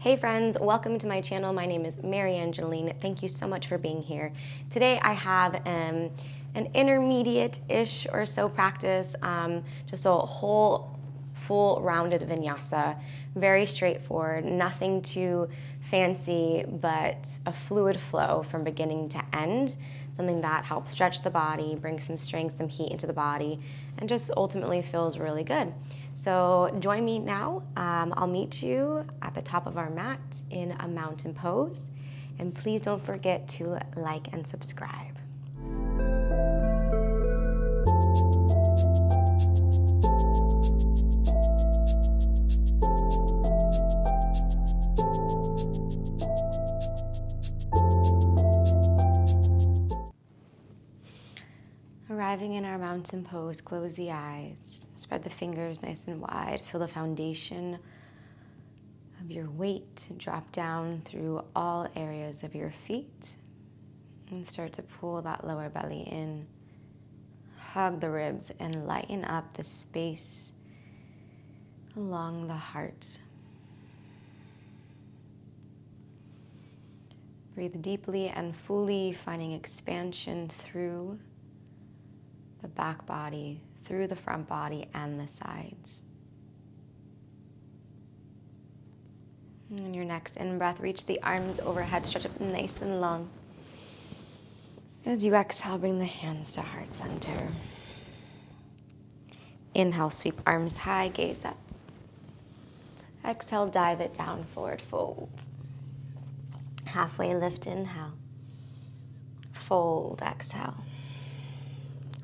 Hey friends, welcome to my channel. My name is MaryAnngeline. Thank you so much for being here. Today I have an intermediate-ish or so practice, just a whole full rounded vinyasa, very straightforward, nothing too fancy, but a fluid flow from beginning to end, something that helps stretch the body, bring some strength, some heat into the body, and just ultimately feels really good. So join me now. I'll meet you at the top of our mat in a mountain pose. And please don't forget to like and subscribe. Arriving in our mountain pose, close the eyes, spread the fingers nice and wide, feel the foundation of your weight drop down through all areas of your feet and start to pull that lower belly in. Hug the ribs and lighten up the space along the heart. Breathe deeply and fully, finding expansion through the back body, through the front body and the sides. And your next in-breath, reach the arms overhead, stretch up nice and long. As you exhale, bring the hands to heart center. Inhale, sweep arms high, gaze up. Exhale, dive it down, forward fold. Halfway lift, inhale. Fold, exhale.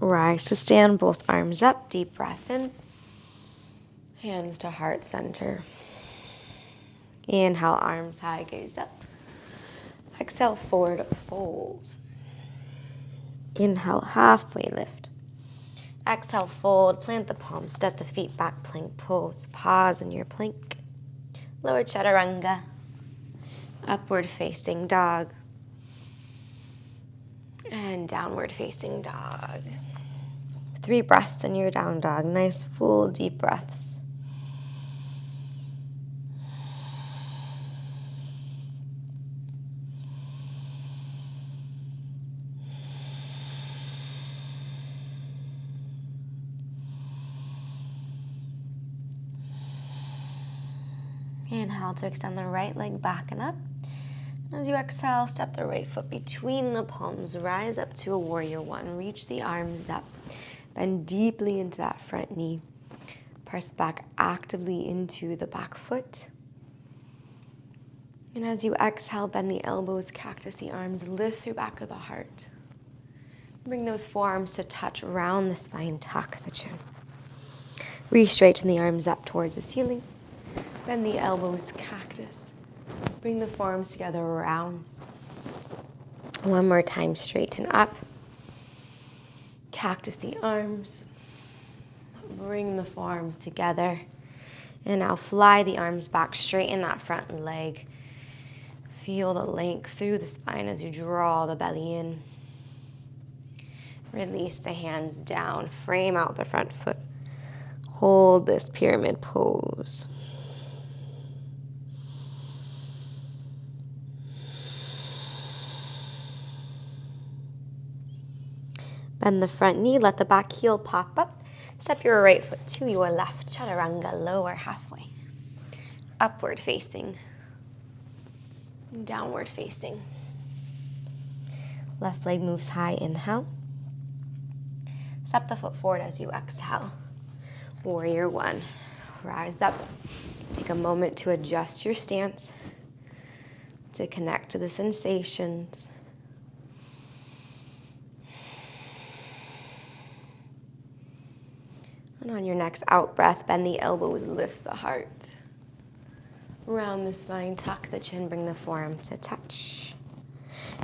Rise to stand, both arms up, deep breath in. Hands to heart center. Inhale, arms high, gaze up. Exhale, forward fold. Inhale, halfway lift. Exhale, fold, plant the palms, step the feet back, plank pose. Pause in your plank. Lower chaturanga. Upward facing dog. And downward facing dog. 3 breaths in your down dog. Nice, full, deep breaths. Inhale to extend the right leg back and up. As you exhale, step the right foot between the palms. Rise up to a warrior one. Reach the arms up. Bend deeply into that front knee. Press back actively into the back foot. And as you exhale, bend the elbows, cactus the arms, lift through back of the heart. Bring those forearms to touch round the spine, tuck the chin. Re-straighten the arms up towards the ceiling. Bend the elbows, cactus. Bring the forearms together around. One more time, straighten up. Cactus the arms. Bring the forearms together. And now fly the arms back, straighten that front leg. Feel the length through the spine as you draw the belly in. Release the hands down, frame out the front foot. Hold this pyramid pose. Bend the front knee, let the back heel pop up. Step your right foot to your left, chaturanga, lower halfway. Upward facing, downward facing. Left leg moves high, inhale. Step the foot forward as you exhale. Warrior one, rise up. Take a moment to adjust your stance, to connect to the sensations. And on your next out breath, bend the elbows, lift the heart. Round the spine, tuck the chin, bring the forearms to touch.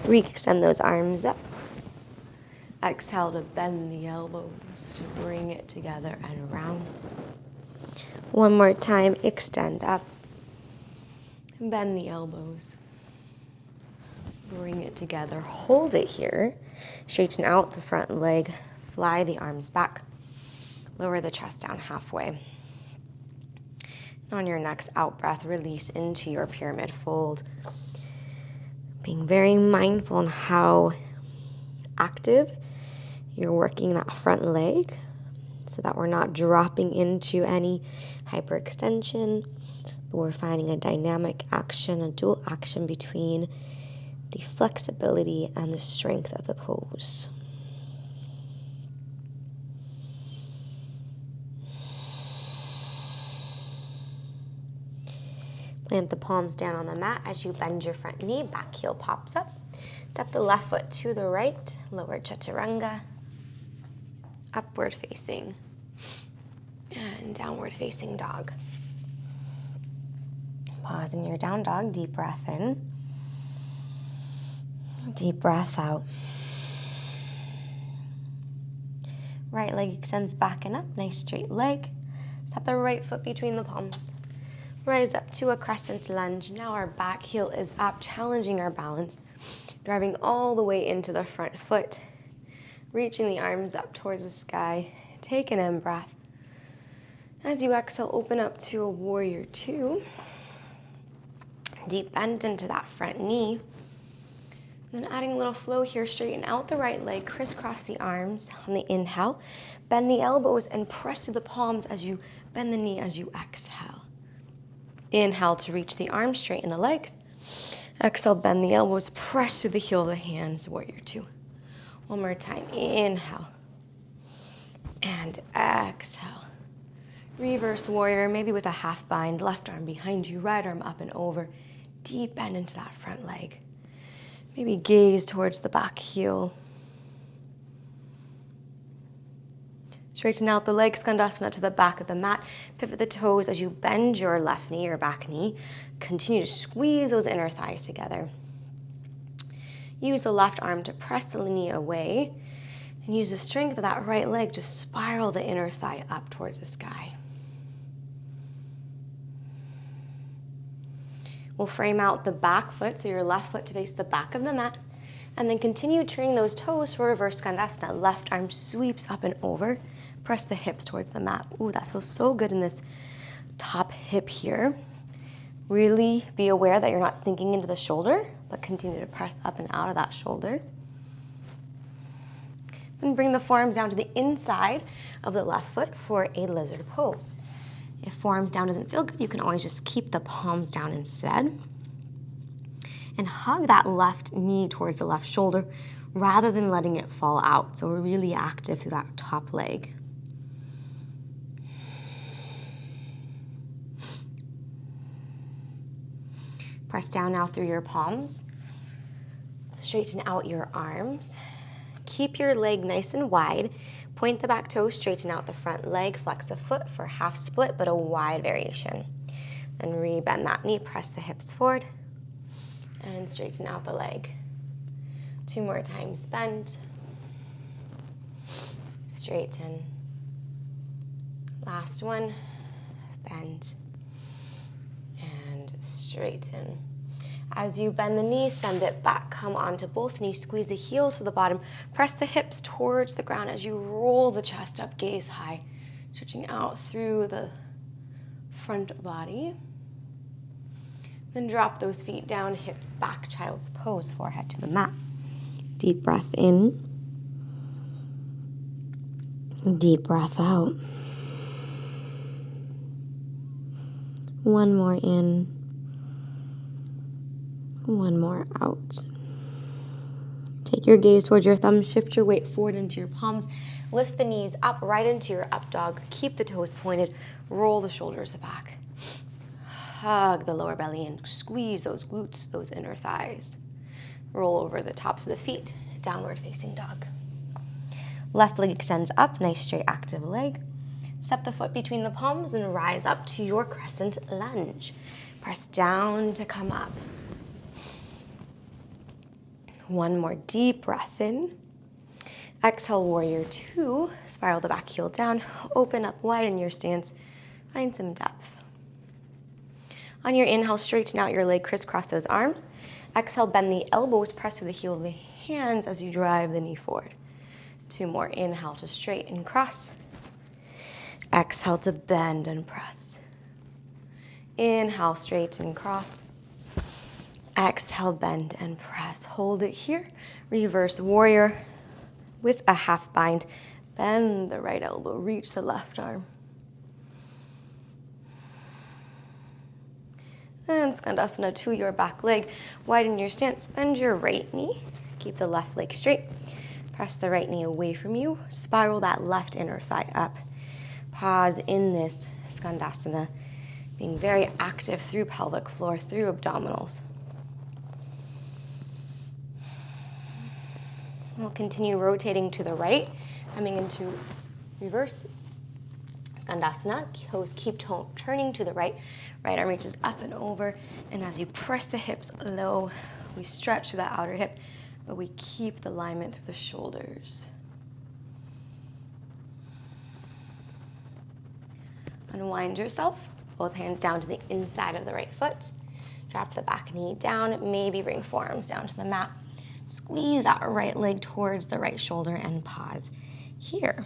Re-extend those arms up. Exhale to bend the elbows, to bring it together and round. One more time, extend up. Bend the elbows. Bring it together, hold it here. Straighten out the front leg, fly the arms back. Lower the chest down halfway. On your next out breath, release into your pyramid fold. Being very mindful on how active you're working that front leg so that we're not dropping into any hyperextension, but we're finding a dynamic action, a dual action between the flexibility and the strength of the pose. Plant the palms down on the mat as you bend your front knee, back heel pops up. Step the left foot to the right, lower chaturanga, upward facing, and downward facing dog. Pause in your down dog, deep breath in, deep breath out. Right leg extends back and up, nice straight leg. Step the right foot between the palms. Rise up to a crescent lunge. Now our back heel is up, challenging our balance, driving all the way into the front foot, reaching the arms up towards the sky. Take an in-breath. As you exhale, open up to a warrior two. Deep bend into that front knee. Then adding a little flow here, straighten out the right leg, crisscross the arms on the inhale. Bend the elbows and press to the palms as you bend the knee as you exhale. Inhale to reach the arms, straighten the legs. Exhale, bend the elbows, press to the heel of the hands, warrior two. One more time, inhale. And exhale. Reverse warrior, maybe with a half bind, left arm behind you, right arm up and over. Deep bend into that front leg. Maybe gaze towards the back heel. Straighten out the legs, skandasana to the back of the mat. Pivot the toes as you bend your left knee or back knee. Continue to squeeze those inner thighs together. Use the left arm to press the knee away. And use the strength of that right leg to spiral the inner thigh up towards the sky. We'll frame out the back foot, so your left foot to face the back of the mat. And then continue turning those toes for reverse skandasana. Left arm sweeps up and over. Press the hips towards the mat. Ooh, that feels so good in this top hip here. Really be aware that you're not sinking into the shoulder, but continue to press up and out of that shoulder. Then bring the forearms down to the inside of the left foot for a lizard pose. If forearms down doesn't feel good, you can always just keep the palms down instead. And hug that left knee towards the left shoulder rather than letting it fall out. So we're really active through that top leg. Press down now through your palms. Straighten out your arms. Keep your leg nice and wide. Point the back toe, straighten out the front leg, flex the foot for half split, but a wide variation. And re-bend that knee, press the hips forward, and straighten out the leg. 2 more times, bend, straighten. Last one, bend, and straighten. As you bend the knee, send it back, come onto both knees, squeeze the heels to the bottom, press the hips towards the ground as you roll the chest up, gaze high, stretching out through the front body. Then drop those feet down, hips back, child's pose, forehead to the mat. Deep breath in, deep breath out. One more in. One more out. Take your gaze towards your thumbs, shift your weight forward into your palms, lift the knees up right into your up dog, keep the toes pointed, roll the shoulders back. Hug the lower belly in, squeeze those glutes, those inner thighs. Roll over the tops of the feet, downward facing dog. Left leg extends up, nice straight active leg. Step the foot between the palms and rise up to your crescent lunge. Press down to come up. One more deep breath in. Exhale, warrior two. Spiral the back heel down. Open up wide in your stance. Find some depth. On your inhale, straighten out your leg, crisscross those arms. Exhale, bend the elbows, press to the heel of the hands as you drive the knee forward. 2 more. Inhale to straighten, cross. Exhale to bend and press. Inhale, straighten, cross. Exhale, bend and press. Hold it here. Reverse warrior with a half bind. Bend the right elbow, reach the left arm. And Skandasana to your back leg. Widen your stance, bend your right knee. Keep the left leg straight. Press the right knee away from you. Spiral that left inner thigh up. Pause in this Skandasana, being very active through pelvic floor, through abdominals. We'll continue rotating to the right, coming into reverse Skandasana. Toes keep turning to the right. Right arm reaches up and over. And as you press the hips low, we stretch to that outer hip, but we keep the alignment through the shoulders. Unwind yourself. Both hands down to the inside of the right foot. Drop the back knee down. Maybe bring forearms down to the mat. Squeeze that right leg towards the right shoulder and pause here.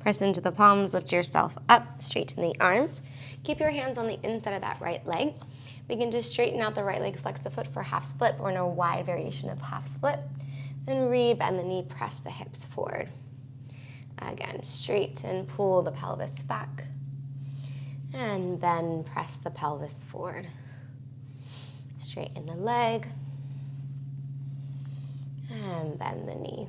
Press into the palms, lift yourself up, straighten the arms. Keep your hands on the inside of that right leg. Begin to straighten out the right leg, flex the foot for half split. We're in a wide variation of half split. Then re-bend the knee, press the hips forward. Again, straighten, pull the pelvis back. And bend, press the pelvis forward. Straighten the leg. And bend the knee.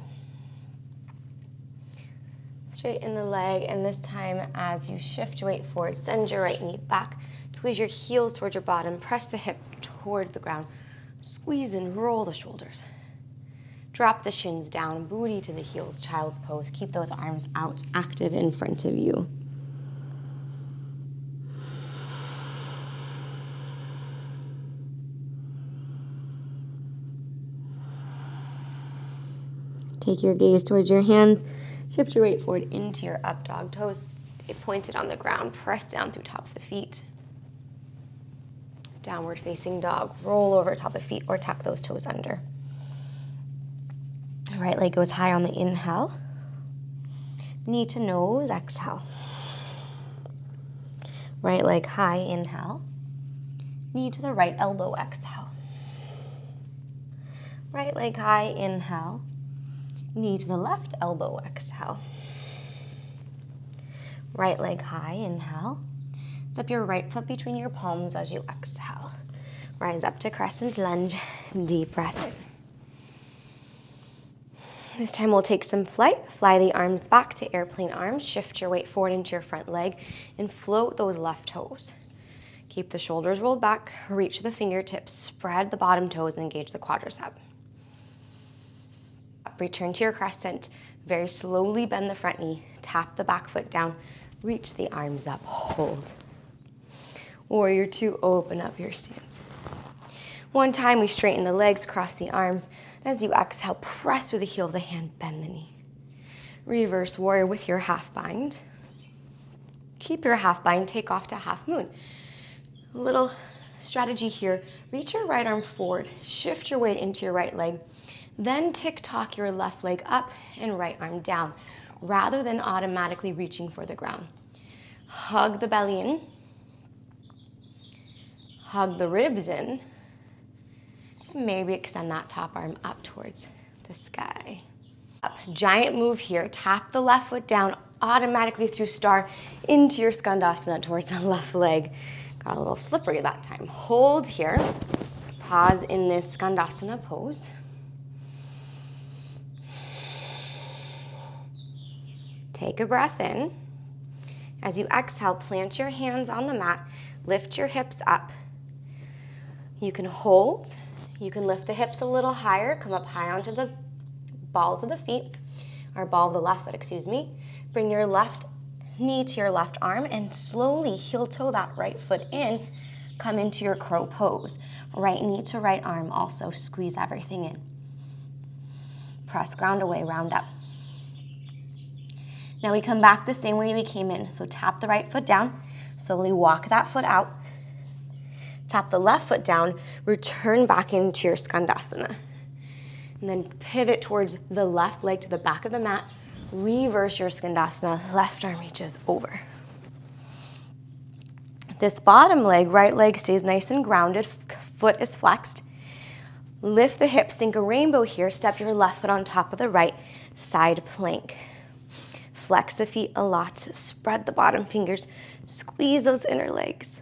Straighten the leg, and this time as you shift your weight forward, send your right knee back, squeeze your heels towards your bottom, press the hip toward the ground, squeeze and roll the shoulders. Drop the shins down, booty to the heels, child's pose. Keep those arms out, active in front of you. Take your gaze towards your hands. Shift your weight forward into your up dog. Toes pointed on the ground. Press down through tops of feet. Downward facing dog. Roll over top of feet or tuck those toes under. Right leg goes high on the inhale. Knee to nose, exhale. Right leg high, inhale. Knee to the right elbow, exhale. Right leg high, inhale. Knee to the left elbow, exhale. Right leg high, inhale. Step your right foot between your palms as you exhale. Rise up to crescent lunge, deep breath in. This time we'll take some flight. Fly the arms back to airplane arms. Shift your weight forward into your front leg and float those left toes. Keep the shoulders rolled back, reach the fingertips, spread the bottom toes and engage the quadricep. Return to your crescent. Very slowly bend the front knee. Tap the back foot down. Reach the arms up. Hold. Warrior two, open up your stance. One time we straighten the legs, cross the arms. As you exhale, press through the heel of the hand, bend the knee. Reverse warrior with your half bind. Keep your half bind, take off to half moon. A little strategy here. Reach your right arm forward. Shift your weight into your right leg. Then tick-tock your left leg up and right arm down, rather than automatically reaching for the ground. Hug the belly in. Hug the ribs in. And maybe extend that top arm up towards the sky. Up. Giant move here. Tap the left foot down automatically through star into your Skandasana towards the left leg. Got a little slippery that time. Hold here. Pause in this Skandasana pose. Take a breath in. As you exhale, plant your hands on the mat. Lift your hips up. You can hold. You can lift the hips a little higher. Come up high onto the balls of the feet, or ball of the left foot, excuse me. Bring your left knee to your left arm and slowly heel toe that right foot in. Come into your crow pose. Right knee to right arm also. Squeeze everything in. Press ground away, round up. Now we come back the same way we came in. So tap the right foot down, slowly walk that foot out. Tap the left foot down, return back into your Skandasana. And then pivot towards the left leg to the back of the mat. Reverse your Skandasana, left arm reaches over. This bottom leg, right leg stays nice and grounded, foot is flexed. Lift the hips, think a rainbow here, step your left foot on top of the right, side plank. Flex the feet a lot, spread the bottom fingers, squeeze those inner legs.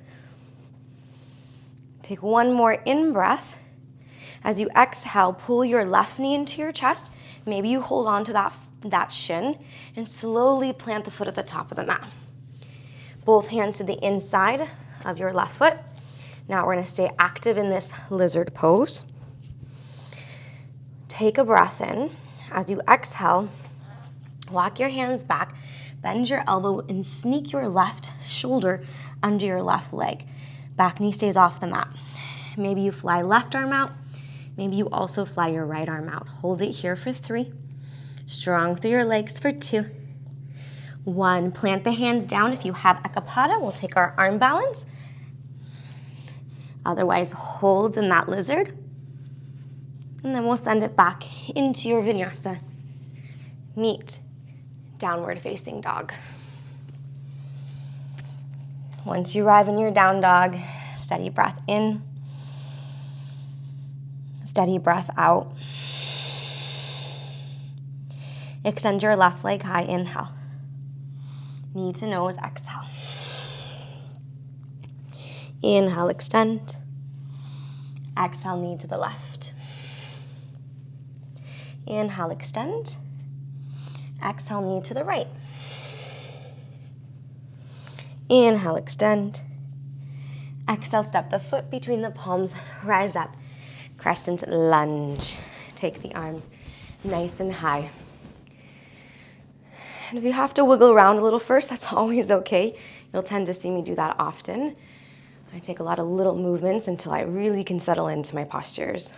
Take one more in-breath. As you exhale, pull your left knee into your chest. Maybe you hold on to that shin and slowly plant the foot at the top of the mat. Both hands to the inside of your left foot. Now we're going to stay active in this lizard pose. Take a breath in. As you exhale, walk your hands back, bend your elbow, and sneak your left shoulder under your left leg. Back knee stays off the mat. Maybe you fly left arm out. Maybe you also fly your right arm out. Hold it here for 3. Strong through your legs for 2. 1. Plant the hands down. If you have Ekapada, we'll take our arm balance. Otherwise, hold in that lizard. And then we'll send it back into your Vinyasa. Meet downward facing dog. Once you arrive in your down dog, steady breath in, steady breath out. Extend your left leg high, inhale. Knee to nose, exhale. Inhale, extend. Exhale, knee to the left. Inhale, extend. Exhale, knee to the right. Inhale, extend. Exhale, step the foot between the palms, rise up. Crescent lunge. Take the arms nice and high. And if you have to wiggle around a little first, that's always okay. You'll tend to see me do that often. I take a lot of little movements until I really can settle into my postures.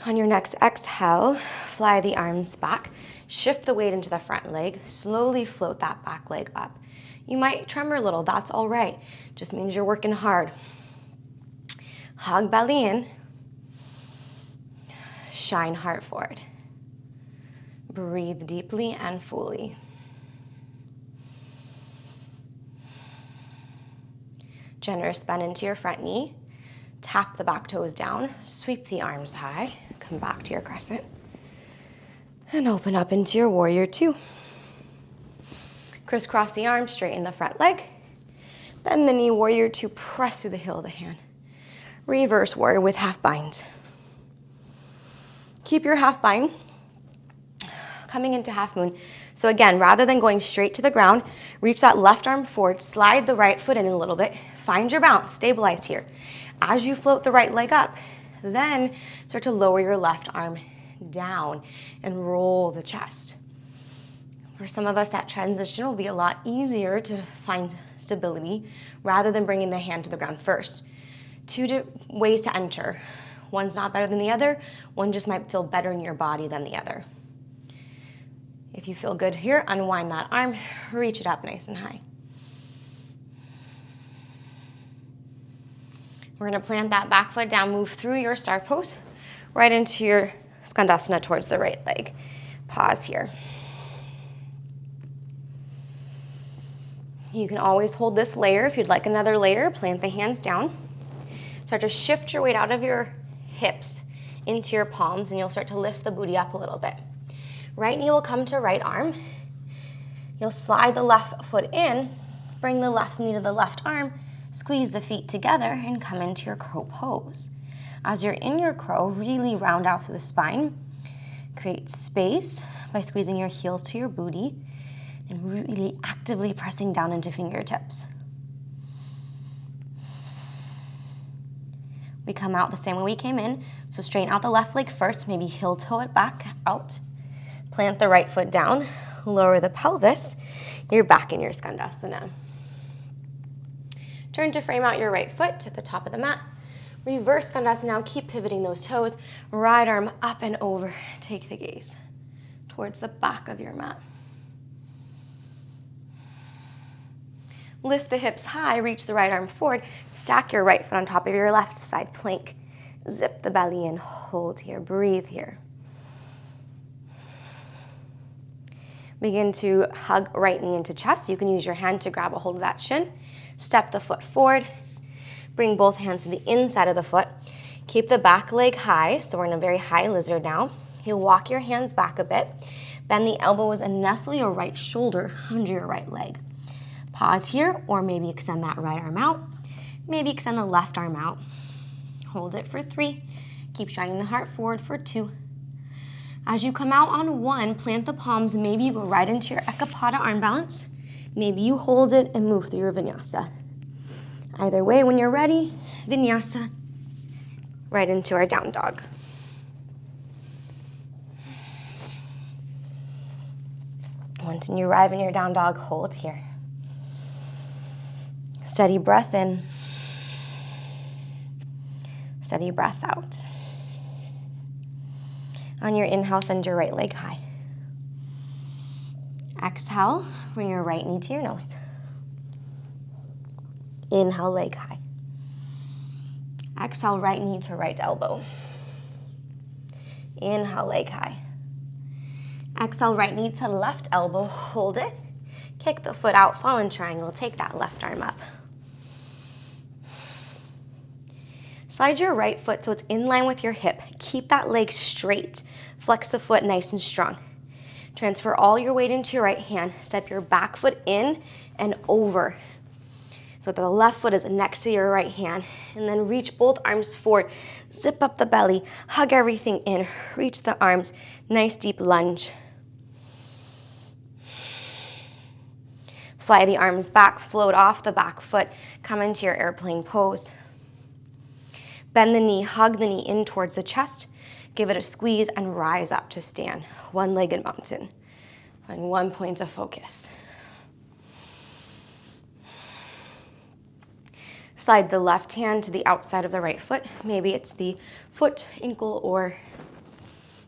On your next exhale, fly the arms back. Shift the weight into the front leg. Slowly float that back leg up. You might tremor a little. That's all right. Just means you're working hard. Hug belly in. Shine heart forward. Breathe deeply and fully. Generous bend into your front knee. Tap the back toes down. Sweep the arms high. Come back to your crescent. And open up into your warrior 2. Crisscross the arms, straighten the front leg. Bend the knee, warrior 2, press through the heel of the hand. Reverse warrior with half bind. Keep your half bind. Coming into half moon. So again, rather than going straight to the ground, reach that left arm forward, slide the right foot in a little bit, find your balance, stabilize here. As you float the right leg up, then start to lower your left arm down and roll the chest. For some of us, that transition will be a lot easier to find stability rather than bringing the hand to the ground first. 2 ways to enter. One's not better than the other. One just might feel better in your body than the other. If you feel good here, unwind that arm, reach it up nice and high. We're going to plant that back foot down, move through your star pose, right into your Skandasana towards the right leg. Pause here. You can always hold this layer. If you'd like another layer, plant the hands down. Start to shift your weight out of your hips into your palms, and you'll start to lift the booty up a little bit. Right knee will come to right arm. You'll slide the left foot in, bring the left knee to the left arm, squeeze the feet together, and come into your crow pose. As you're in your crow, really round out through the spine. Create space by squeezing your heels to your booty and really actively pressing down into fingertips. We come out the same way we came in, so straighten out the left leg first, maybe heel toe it back out. Plant the right foot down, lower the pelvis. You're back in your Skandasana. Turn to frame out your right foot to the top of the mat. Reverse Skandasana now, keep pivoting those toes. Right arm up and over. Take the gaze towards the back of your mat. Lift the hips high, reach the right arm forward. Stack your right foot on top of your left side plank. Zip the belly in, hold here, breathe here. Begin to hug right knee into chest. You can use your hand to grab a hold of that shin. Step the foot forward. Bring both hands to the inside of the foot. Keep the back leg high, so we're in a very high lizard now. You'll walk your hands back a bit. Bend the elbows and nestle your right shoulder under your right leg. Pause here, or maybe extend that right arm out. Maybe extend the left arm out. Hold it for 3. Keep shining the heart forward for 2. As you come out on 1, plant the palms. Maybe you go right into your Ekapada arm balance. Maybe you hold it and move through your Vinyasa. Either way, when you're ready, Vinyasa, right into our down dog. Once you arrive in your down dog, hold here. Steady breath in. Steady breath out. On your inhale, send your right leg high. Exhale, bring your right knee to your nose. Inhale, leg high. Exhale, right knee to right elbow. Inhale, leg high. Exhale, right knee to left elbow. Hold it. Kick the foot out, fallen triangle. Take that left arm up. Slide your right foot so it's in line with your hip. Keep that leg straight. Flex the foot nice and strong. Transfer all your weight into your right hand. Step your back foot in and over, so that the left foot is next to your right hand. And then reach both arms forward. Zip up the belly. Hug everything in. Reach the arms. Nice deep lunge. Fly the arms back. Float off the back foot. Come into your airplane pose. Bend the knee. Hug the knee in towards the chest. Give it a squeeze and rise up to stand. One-legged mountain. And 1 point of focus. Slide the left hand to the outside of the right foot. Maybe it's the foot, ankle, or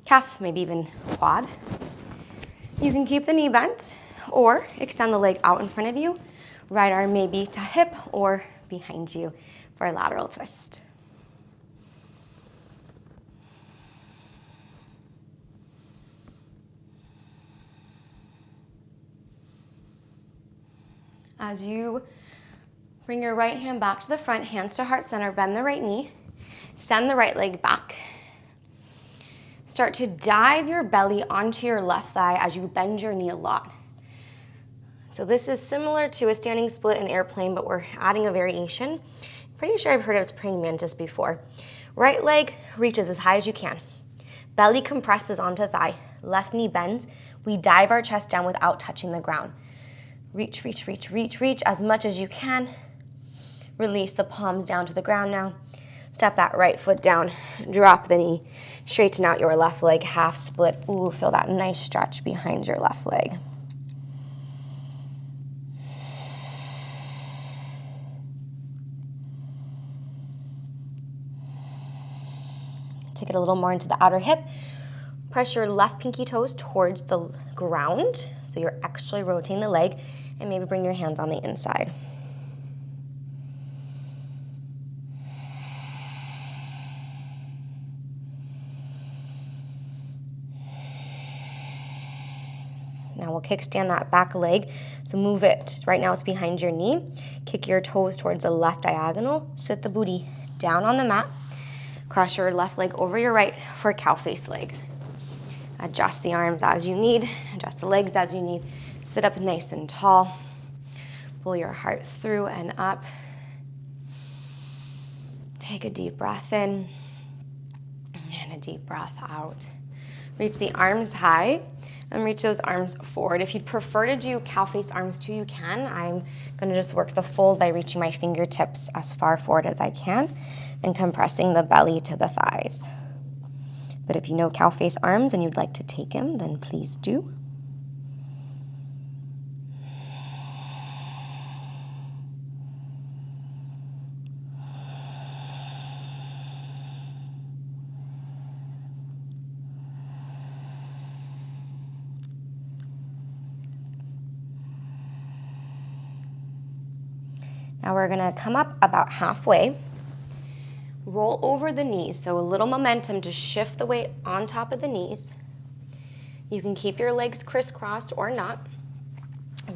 calf, maybe even quad. You can keep the knee bent or extend the leg out in front of you. Right arm maybe to hip or behind you for a lateral twist. As you bring your right hand back to the front, hands to heart center, bend the right knee, send the right leg back. Start to dive your belly onto your left thigh as you bend your knee a lot. So this is similar to a standing split and airplane, but we're adding a variation. Pretty sure I've heard of praying mantis before. Right leg reaches as high as you can. Belly compresses onto thigh. Left knee bends. We dive our chest down without touching the ground. Reach, reach, reach, reach, reach as much as you can. Release the palms down to the ground now. Step that right foot down. Drop the knee. Straighten out your left leg, half split. Ooh, feel that nice stretch behind your left leg. Take it a little more into the outer hip. Press your left pinky toes towards the ground, so you're actually rotating the leg, and maybe bring your hands on the inside. Now we'll kickstand that back leg, so move it. Right now it's behind your knee. Kick your toes towards the left diagonal. Sit the booty down on the mat. Cross your left leg over your right for cow face legs. Adjust the arms as you need, adjust the legs as you need. Sit up nice and tall. Pull your heart through and up. Take a deep breath in and a deep breath out. Reach the arms high and reach those arms forward. If you'd prefer to do cow face arms too, you can. I'm gonna just work the fold by reaching my fingertips as far forward as I can and compressing the belly to the thighs. But if you know cow face arms and you'd like to take them, then please do. Now we're gonna come up about halfway, roll over the knees, so a little momentum to shift the weight on top of the knees. You can keep your legs crisscrossed or not.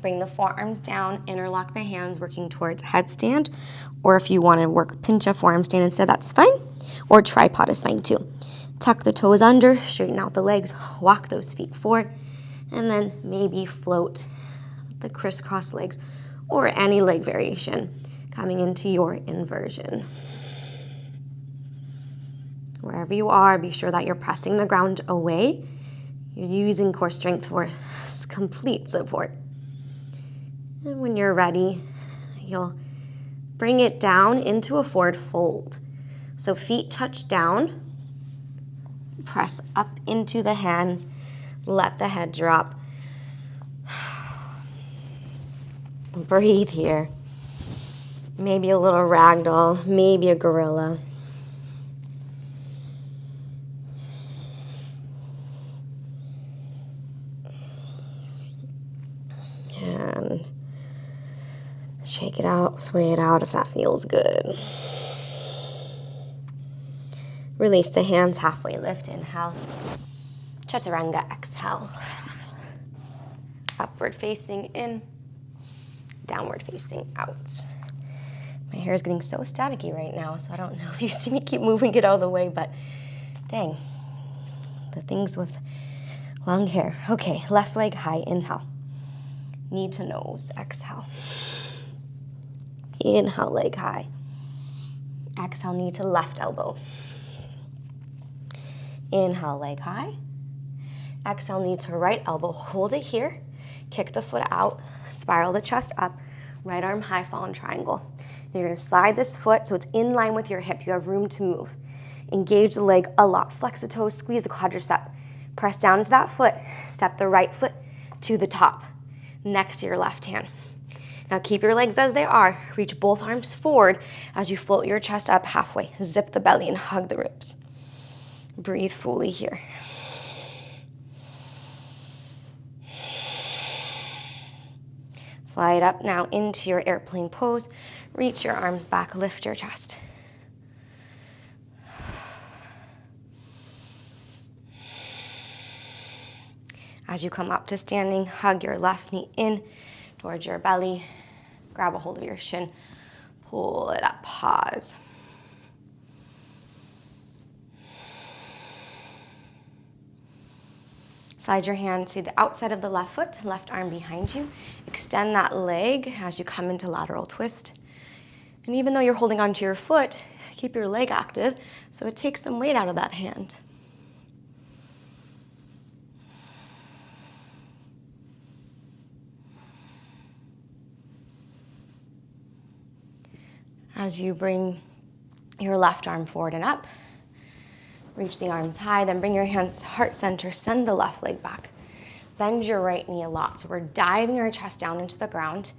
Bring the forearms down, interlock the hands, working towards headstand, or if you want to work pincha forearm stand instead, that's fine, or tripod is fine too. Tuck the toes under, straighten out the legs, walk those feet forward, and then maybe float the crisscross legs or any leg variation coming into your inversion. Wherever you are, be sure that you're pressing the ground away. You're using core strength for complete support. And when you're ready, you'll bring it down into a forward fold. So feet touch down, press up into the hands, let the head drop. Breathe here. Maybe a little ragdoll, maybe a gorilla. And shake it out, sway it out if that feels good. Release the hands, halfway lift, inhale. Chaturanga, exhale. Upward facing in, downward facing out. My hair is getting so staticky right now, so I don't know if you see me keep moving it all the way, but dang, the things with long hair. Okay, left leg high, inhale. Knee to nose, exhale. Inhale, leg high. Exhale, knee to left elbow. Inhale, leg high. Exhale, knee to right elbow. Hold it here. Kick the foot out. Spiral the chest up. Right arm high, fallen triangle. You're going to slide this foot so it's in line with your hip. You have room to move. Engage the leg a lot. Flex the toes, squeeze the quadricep. Press down into that foot. Step the right foot to the top, next to your left hand. Now keep your legs as they are. Reach both arms forward as you float your chest up halfway. Zip the belly and hug the ribs. Breathe fully here. Fly it up now into your airplane pose. Reach your arms back, lift your chest. As you come up to standing, hug your left knee in towards your belly. Grab a hold of your shin. Pull it up, pause. Slide your hand to the outside of the left foot, left arm behind you. Extend that leg as you come into lateral twist. And even though you're holding onto your foot, keep your leg active so it takes some weight out of that hand. As you bring your left arm forward and up, reach the arms high, then bring your hands to heart center, send the left leg back. Bend your right knee a lot. So we're diving our chest down into the ground.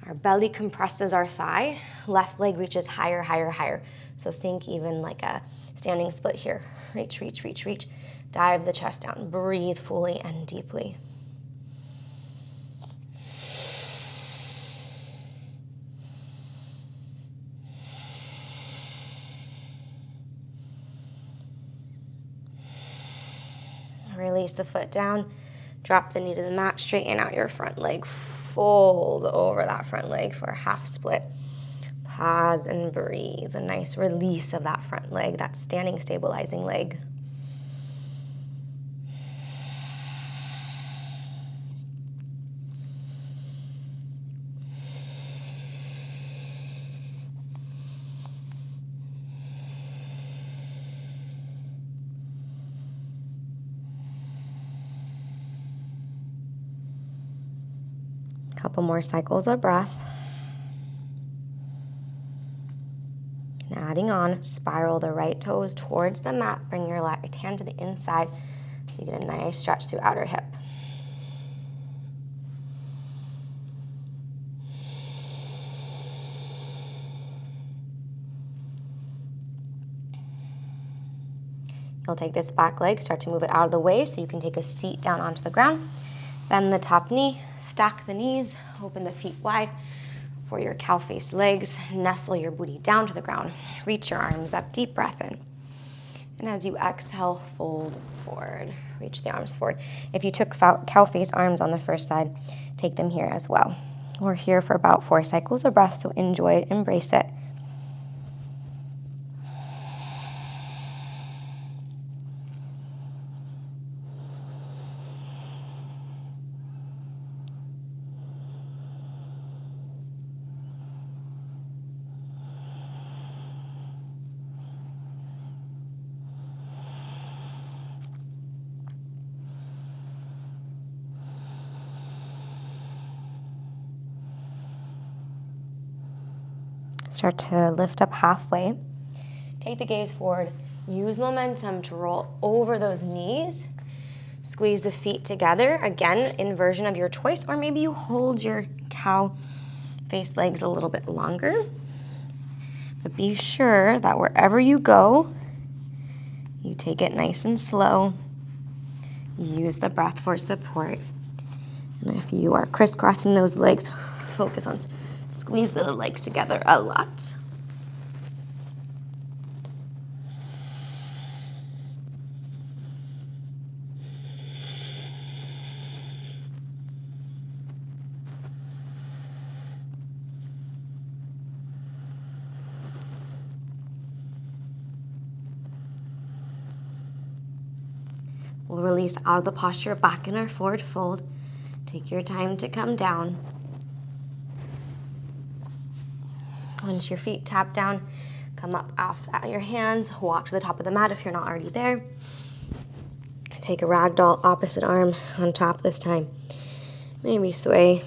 Our belly compresses our thigh. Left leg reaches higher, higher, higher. So think even like a standing split here. Reach, reach, reach, reach. Dive the chest down. Breathe fully and deeply. Release the foot down, drop the knee to the mat, straighten out your front leg, fold over that front leg for a half split. Pause and breathe, a nice release of that front leg, that standing stabilizing leg. Couple more cycles of breath. And adding on, spiral the right toes towards the mat. Bring your right hand to the inside so you get a nice stretch through outer hip. You'll take this back leg, start to move it out of the way so you can take a seat down onto the ground. Bend the top knee, stack the knees, open the feet wide for your cow face legs. Nestle your booty down to the ground. Reach your arms up, deep breath in. And as you exhale, fold forward. Reach the arms forward. If you took cow face arms on the first side, take them here as well. We're here for about 4 cycles of breath, so enjoy it, embrace it. Start to lift up halfway. Take the gaze forward. Use momentum to roll over those knees. Squeeze the feet together. Again, inversion of your choice, or maybe you hold your cow face legs a little bit longer. But be sure that wherever you go, you take it nice and slow. Use the breath for support. And if you are crisscrossing those legs, focus on squeeze the legs together a lot. We'll release out of the posture, back in our forward fold. Take your time to come down. Once your feet tap down, come up off at your hands, walk to the top of the mat if you're not already there. Take a ragdoll, opposite arm on top this time. Maybe sway.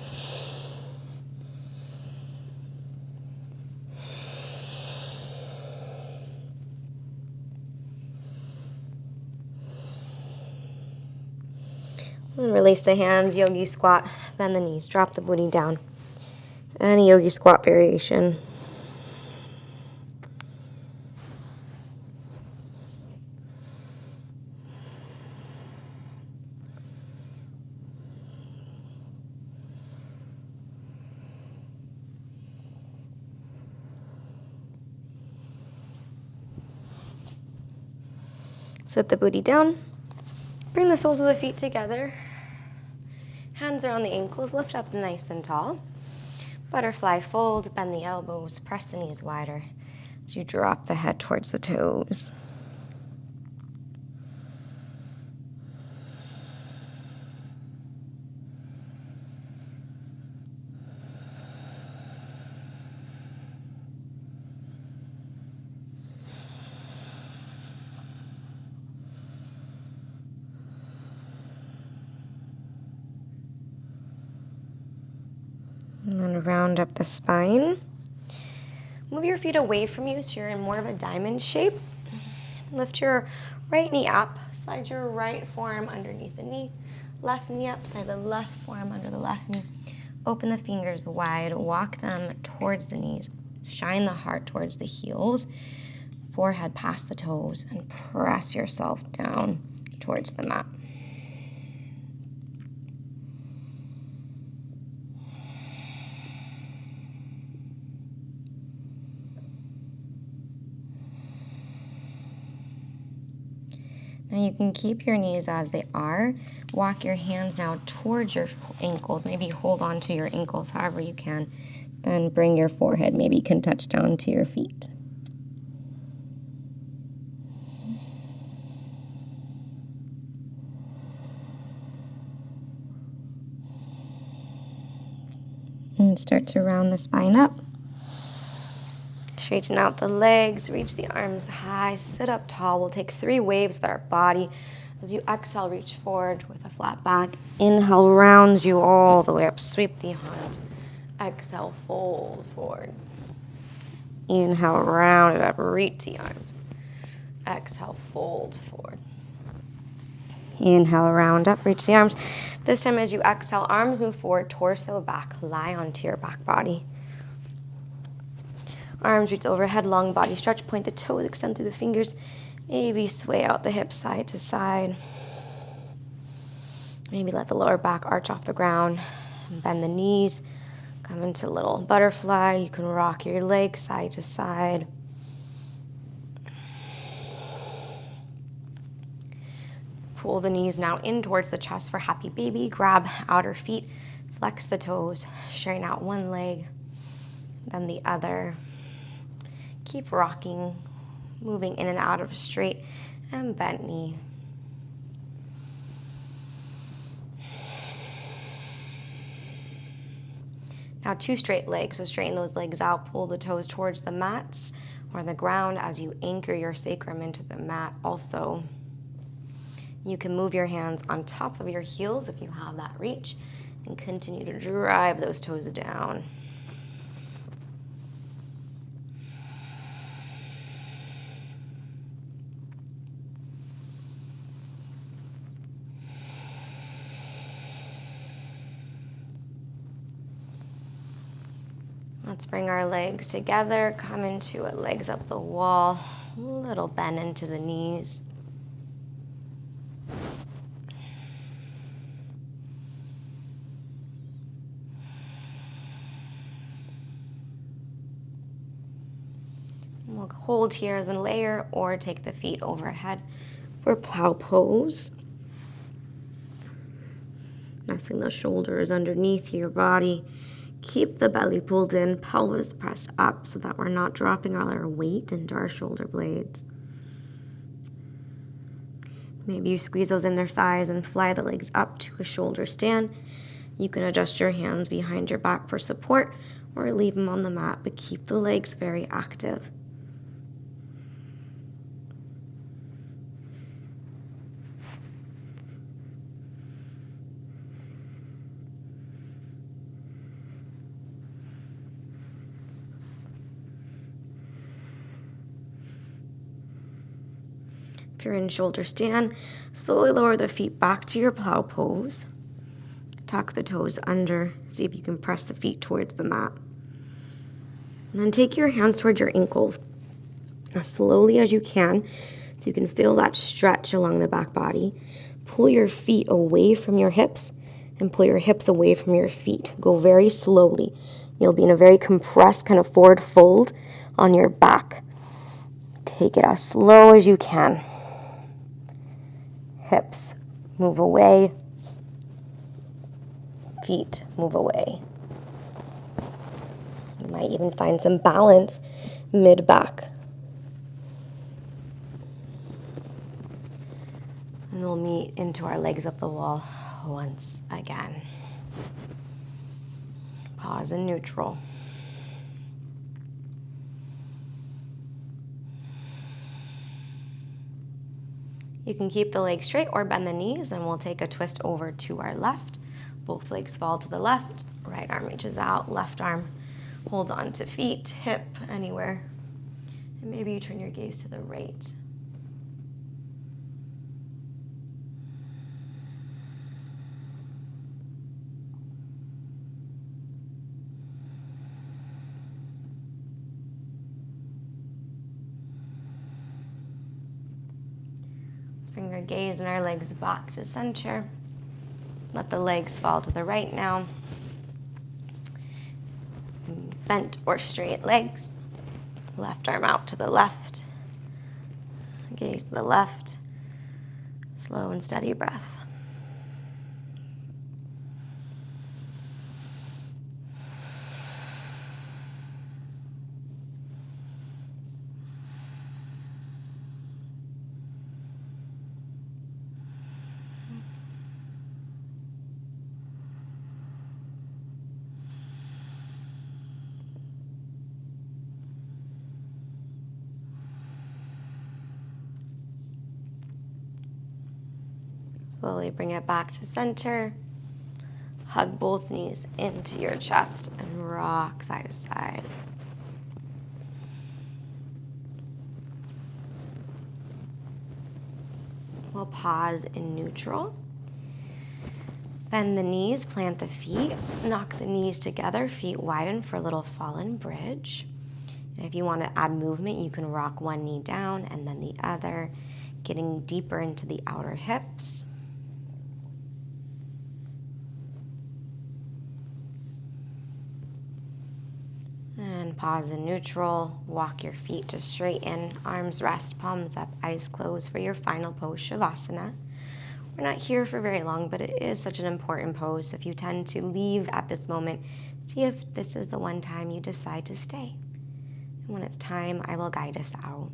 And release the hands, yogi squat, bend the knees, drop the booty down. Any yogi squat variation. Sit the booty down. Bring the soles of the feet together. Hands are on the ankles. Lift up nice and tall. Butterfly fold. Bend the elbows. Press the knees wider as you drop the head towards the toes. And then round up the spine. Move your feet away from you so you're in more of a diamond shape. Lift your right knee up. Slide your right forearm underneath the knee. Left knee up. Slide the left forearm under the left knee. Open the fingers wide. Walk them towards the knees. Shine the heart towards the heels. Forehead past the toes. And press yourself down towards the mat. Now you can keep your knees as they are. Walk your hands now towards your ankles. Maybe hold on to your ankles however you can. Then bring your forehead, maybe you can touch down to your feet. And start to round the spine up. Straighten out the legs, reach the arms high, sit up tall. We'll take 3 waves with our body. As you exhale, reach forward with a flat back. Inhale, round you all the way up. Sweep the arms. Exhale, fold forward. Inhale, round it up. Reach the arms. Exhale, fold forward. Inhale, round up. Reach the arms. This time as you exhale, arms move forward, torso back. Lie onto your back body. Arms reach overhead, long body stretch. Point the toes, extend through the fingers. Maybe sway out the hips side to side. Maybe let the lower back arch off the ground. Bend the knees. Come into little butterfly. You can rock your legs side to side. Pull the knees now in towards the chest for happy baby. Grab outer feet, flex the toes, straighten out one leg, then the other. Keep rocking, moving in and out of a straight and bent knee. Now 2 straight legs, so straighten those legs out, pull the toes towards the mats or the ground as you anchor your sacrum into the mat also. You can move your hands on top of your heels if you have that reach and continue to drive those toes down. Let's bring our legs together, come into it, legs up the wall, a little bend into the knees. We'll hold here as a layer or take the feet overhead for plow pose. Nesting the shoulders underneath your body. Keep the belly pulled in, pelvis pressed up so that we're not dropping all our weight into our shoulder blades. Maybe you squeeze those inner thighs and fly the legs up to a shoulder stand. You can adjust your hands behind your back for support or leave them on the mat, but keep the legs very active. If you're in shoulder stand, slowly lower the feet back to your plow pose. Tuck the toes under. See if you can press the feet towards the mat. And then take your hands towards your ankles as slowly as you can so you can feel that stretch along the back body. Pull your feet away from your hips and pull your hips away from your feet. Go very slowly. You'll be in a very compressed kind of forward fold on your back. Take it as slow as you can. Hips move away. Feet move away. You might even find some balance mid-back. And we'll meet into our legs up the wall once again. Pause in neutral. You can keep the legs straight or bend the knees, and we'll take a twist over to our left. Both legs fall to the left, right arm reaches out, left arm holds on to feet, hip, anywhere. And maybe you turn your gaze to the right. Bring our gaze and our legs back to center. Let the legs fall to the right now. Bent or straight legs. Left arm out to the left. Gaze to the left. Slow and steady breath. Slowly bring it back to center. Hug both knees into your chest and rock side to side. We'll pause in neutral. Bend the knees, plant the feet, knock the knees together, feet widen for a little fallen bridge. And if you want to add movement, you can rock one knee down and then the other, getting deeper into the outer hips. pause in neutral. Walk your feet to straighten, arms rest, palms up, eyes closed for your final pose, Shavasana. We're not here for very long, but it is such an important pose. So if you tend to leave at this moment, see if this is the one time you decide to stay. And when it's time, I will guide us out.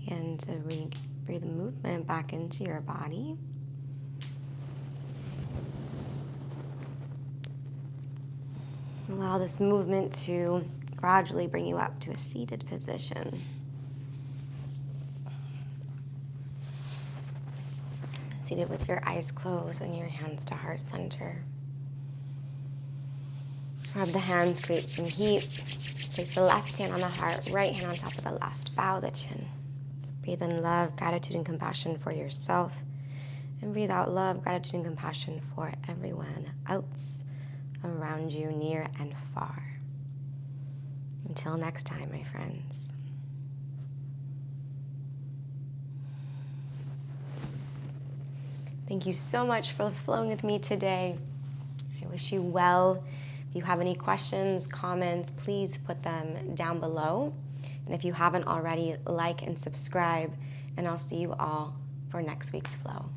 And to breathe the movement back into your body. Allow this movement to gradually bring you up to a seated position. Seated with your eyes closed and your hands to heart center. Rub the hands, create some heat. Place the left hand on the heart, right hand on top of the left. Bow the chin. Breathe in love, gratitude, and compassion for yourself. And breathe out love, gratitude, and compassion for everyone else around you, near and far. Until next time, my friends. Thank you so much for flowing with me today. I wish you well. If you have any questions, comments, please put them down below. And if you haven't already, like and subscribe, and I'll see you all for next week's flow.